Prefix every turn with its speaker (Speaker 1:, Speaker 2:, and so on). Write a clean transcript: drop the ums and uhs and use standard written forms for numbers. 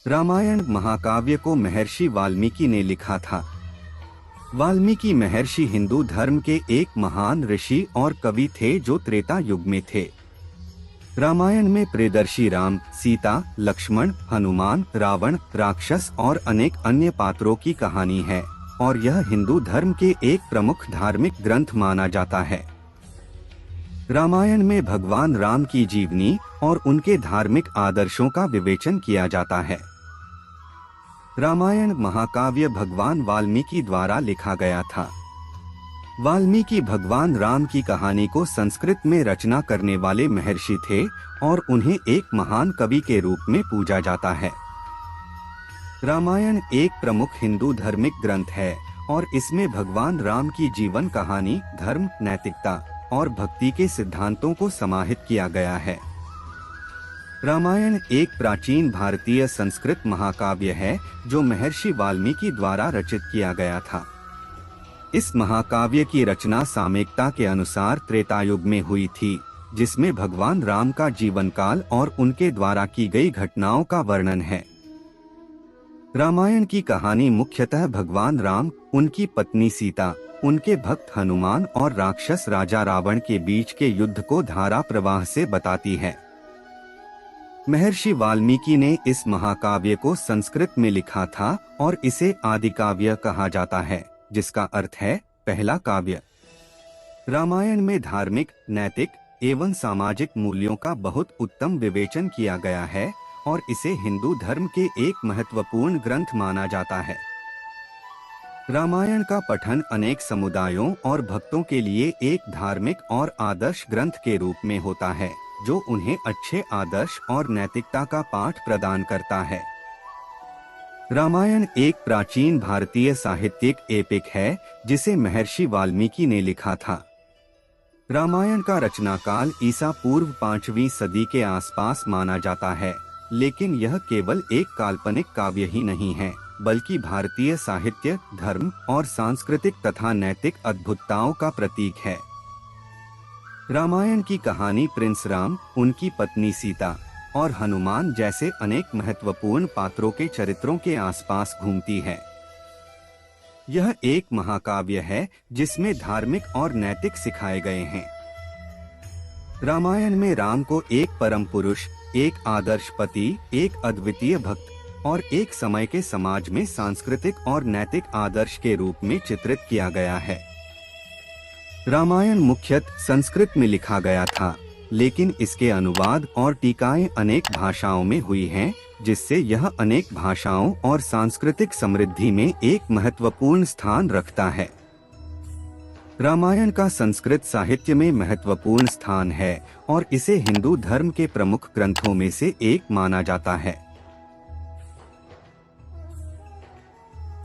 Speaker 1: रामायण महाकाव्य को महर्षि वाल्मीकि ने लिखा था। वाल्मीकि महर्षि हिंदू धर्म के एक महान ऋषि और कवि थे जो त्रेता युग में थे। रामायण में प्रियदर्शी राम, सीता, लक्ष्मण, हनुमान, रावण, राक्षस और अनेक अन्य पात्रों की कहानी है और यह हिंदू धर्म के एक प्रमुख धार्मिक ग्रंथ माना जाता है। रामायण में भगवान राम की जीवनी और उनके धार्मिक आदर्शों का विवेचन किया जाता है। रामायण महाकाव्य भगवान वाल्मीकि द्वारा लिखा गया था। वाल्मीकि भगवान राम की कहानी को संस्कृत में रचना करने वाले महर्षि थे और उन्हें एक महान कवि के रूप में पूजा जाता है। रामायण एक प्रमुख हिंदू धार्मिक ग्रंथ है और इसमें भगवान राम की जीवन कहानी, धर्म, नैतिकता और भक्ति के सिद्धांतों को समाहित किया गया है। रामायण एक प्राचीन भारतीय संस्कृत महाकाव्य है जो महर्षि वाल्मीकि द्वारा रचित किया गया था। इस महाकाव्य की रचना सामयिकता के अनुसार त्रेता युग में हुई थी, जिसमें भगवान राम का जीवन काल और उनके द्वारा की गई घटनाओं का वर्णन है। रामायण की कहानी मुख्यतः भगवान राम, उनकी पत्नी सीता, उनके भक्त हनुमान और राक्षस राजा रावण के बीच के युद्ध को धारा प्रवाह से बताती है। महर्षि वाल्मीकि ने इस महाकाव्य को संस्कृत में लिखा था और इसे आदिकाव्य कहा जाता है, जिसका अर्थ है पहला काव्य। रामायण में धार्मिक, नैतिक एवं सामाजिक मूल्यों का बहुत उत्तम विवेचन किया गया है और इसे हिंदू धर्म के एक महत्वपूर्ण ग्रंथ माना जाता है। रामायण का पठन अनेक समुदायों और भक्तों के लिए एक धार्मिक और आदर्श ग्रंथ के रूप में होता है, जो उन्हें अच्छे आदर्श और नैतिकता का पाठ प्रदान करता है। रामायण एक प्राचीन भारतीय साहित्यिक एपिक है जिसे महर्षि वाल्मीकि ने लिखा था। रामायण का रचना काल ईसा पूर्व 5वीं सदी के आसपास माना जाता है, लेकिन यह केवल एक काल्पनिक काव्य ही नहीं है, बल्कि भारतीय साहित्य, धर्म और सांस्कृतिक तथा नैतिक अद्भुतताओं का प्रतीक है। रामायण की कहानी प्रिंस राम, उनकी पत्नी सीता और हनुमान जैसे अनेक महत्वपूर्ण पात्रों के चरित्रों के आसपास घूमती है। यह एक महाकाव्य है जिसमें धार्मिक और नैतिक सिखाए गए हैं। रामायण में राम को एक परम पुरुष, एक आदर्श पति, एक अद्वितीय भक्त और एक समय के समाज में सांस्कृतिक और नैतिक आदर्श के रूप में चित्रित किया गया है। रामायण मुख्यतः संस्कृत में लिखा गया था, लेकिन इसके अनुवाद और टीकाएं अनेक भाषाओं में हुई हैं, जिससे यह अनेक भाषाओं और सांस्कृतिक समृद्धि में एक महत्वपूर्ण स्थान रखता है। रामायण का संस्कृत साहित्य में महत्वपूर्ण स्थान है और इसे हिंदू धर्म के प्रमुख ग्रंथों में से एक माना जाता है।